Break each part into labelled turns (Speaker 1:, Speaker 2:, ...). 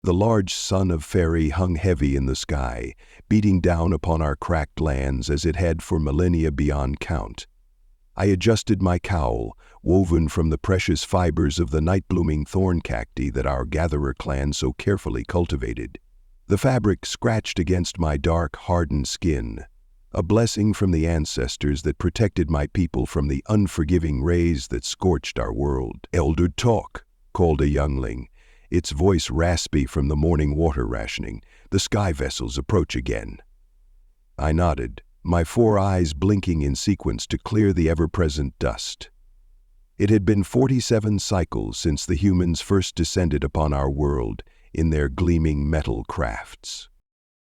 Speaker 1: The large sun of Ferry hung heavy in the sky, beating down upon our cracked lands as it had for millennia beyond count. I adjusted my cowl, woven from the precious fibers of the night-blooming thorn cacti that our gatherer clan so carefully cultivated. The fabric scratched against my dark, hardened skin, a blessing from the ancestors that protected my people from the unforgiving rays that scorched our world. "Elder talk," called a youngling, its voice raspy from the morning water rationing. "The sky vessels approach again." I nodded, my 4 eyes blinking in sequence to clear the ever-present dust. It had been 47 cycles since the humans first descended upon our world in their gleaming metal crafts.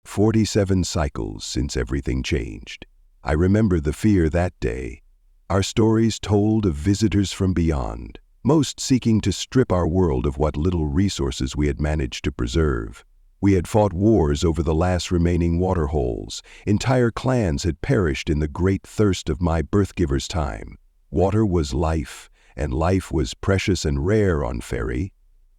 Speaker 1: 47 cycles since everything changed. I remember the fear that day. Our stories told of visitors from beyond, most seeking to strip our world of what little resources we had managed to preserve. We had fought wars over the last remaining water holes. Entire clans had perished in the great thirst of my birth-giver's time. Water was life, and life was precious and rare on Ferry.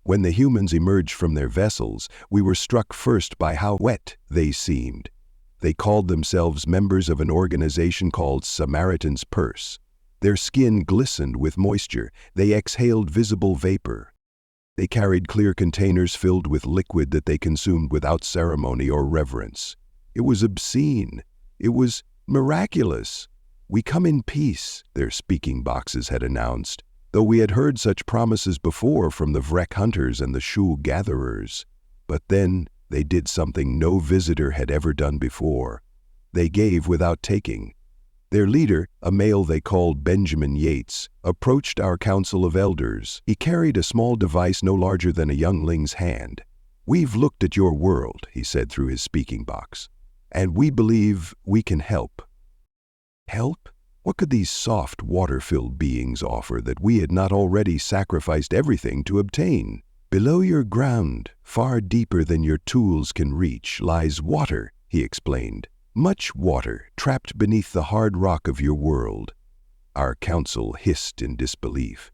Speaker 1: When the humans emerged from their vessels, we were struck first by how wet they seemed. They called themselves members of an organization called Samaritan's Purse. Their skin glistened with moisture. They exhaled visible vapor. They carried clear containers filled with liquid that they consumed without ceremony or reverence. It was obscene. It was miraculous. "We come in peace," their speaking boxes had announced, though we had heard such promises before from the Vrek hunters and the Shul gatherers. But then they did something no visitor had ever done before. They gave without taking. Their leader, a male they called Benjamin Yates, approached our council of elders. He carried a small device no larger than a youngling's hand. "We've looked at your world," he said through his speaking box, "and we believe we can help." Help? What could these soft, water-filled beings offer that we had not already sacrificed everything to obtain? "Below your ground, far deeper than your tools can reach, lies water," he explained. "Much water trapped beneath the hard rock of your world." Our council hissed in disbelief.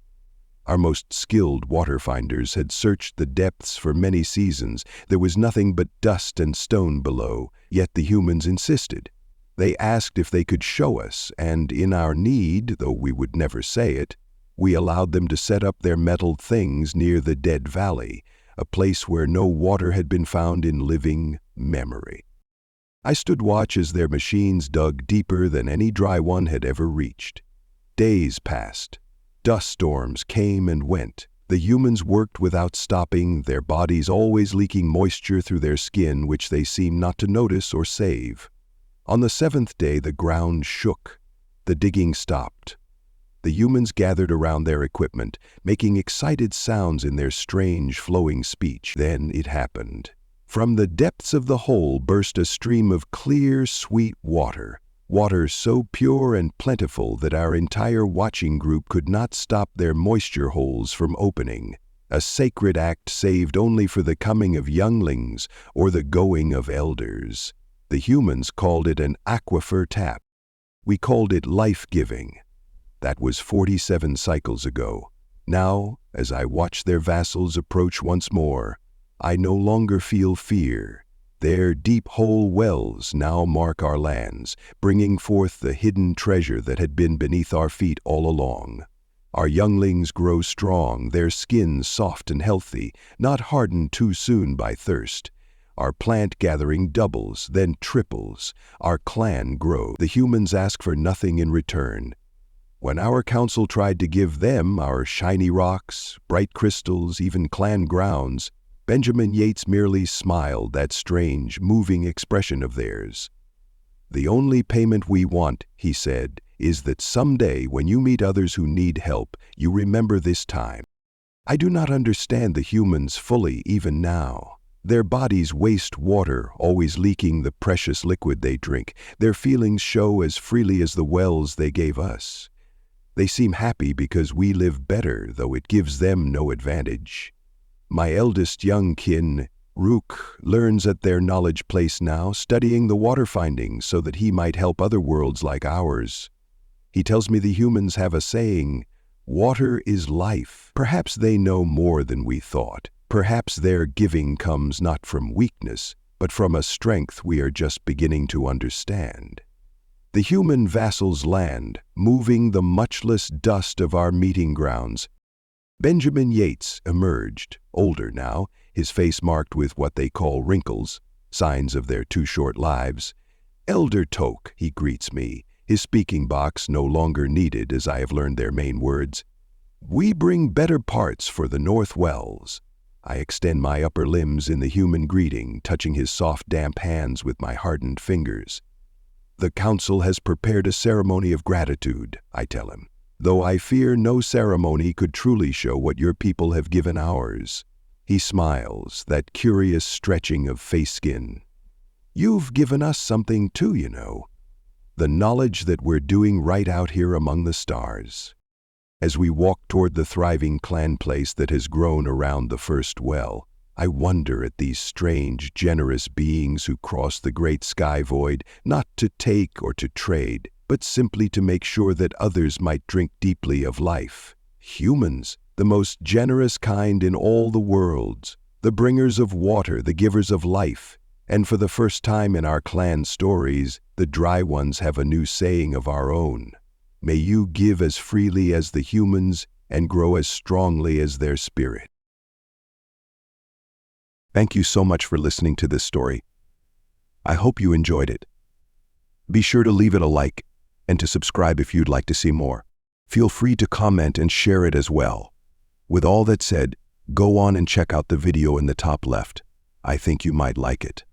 Speaker 1: Our most skilled water finders had searched the depths for many seasons. There was nothing but dust and stone below, yet the humans insisted. They asked if they could show us, and in our need, though we would never say it, we allowed them to set up their metal things near the Dead Valley, a place where no water had been found in living memory. I stood watch as their machines dug deeper than any dry one had ever reached. Days passed. Dust storms came and went. The humans worked without stopping, their bodies always leaking moisture through their skin, which they seemed not to notice or save. On the 7th day, the ground shook. The digging stopped. The humans gathered around their equipment, making excited sounds in their strange, flowing speech. Then it happened. From the depths of the hole burst a stream of clear, sweet water. Water so pure and plentiful that our entire watching group could not stop their moisture holes from opening. A sacred act saved only for the coming of younglings or the going of elders. The humans called it an aquifer tap. We called it life-giving. That was 47 cycles ago. Now, as I watch their vassals approach once more, I no longer feel fear. Their deep hole wells now mark our lands, bringing forth the hidden treasure that had been beneath our feet all along. Our younglings grow strong, their skins soft and healthy, not hardened too soon by thirst. Our plant gathering doubles, then triples. Our clan grows. The humans ask for nothing in return. When our council tried to give them our shiny rocks, bright crystals, even clan grounds, Benjamin Yates merely smiled, that strange, moving expression of theirs. "The only payment we want," he said, "is that someday when you meet others who need help, you remember this time." I do not understand the humans fully even now. Their bodies waste water, always leaking the precious liquid they drink. Their feelings show as freely as the wells they gave us. They seem happy because we live better, though it gives them no advantage. My eldest young kin, Rook, learns at their knowledge place now, studying the water findings so that he might help other worlds like ours. He tells me the humans have a saying, "Water is life." Perhaps they know more than we thought. Perhaps their giving comes not from weakness, but from a strength we are just beginning to understand. The human vassals land, moving the muchless dust of our meeting grounds. Benjamin Yates emerged, older now, his face marked with what they call wrinkles, signs of their too short lives. Elder Toke, he greets me, his speaking box no longer needed as I have learned their main words. We bring better parts for the North Wells. I extend my upper limbs in the human greeting, touching his soft, damp hands with my hardened fingers. The council has prepared a ceremony of gratitude, I tell him, though I fear no ceremony could truly show what your people have given ours. He smiles, that curious stretching of face skin. You've given us something too, you know. The knowledge that we're doing right out here among the stars. As we walk toward the thriving clan place that has grown around the first well, I wonder at these strange, generous beings who cross the great sky void, not to take or to trade, but simply to make sure that others might drink deeply of life. Humans, the most generous kind in all the worlds, the bringers of water, the givers of life. And for the first time in our clan stories, the dry ones have a new saying of our own. May you give as freely as the humans and grow as strongly as their spirit. Thank you so much for listening to this story. I hope you enjoyed it. Be sure to leave it a like and to subscribe if you'd like to see more. Feel free to comment and share it as well. With all that said, go on and check out the video in the top left. I think you might like it.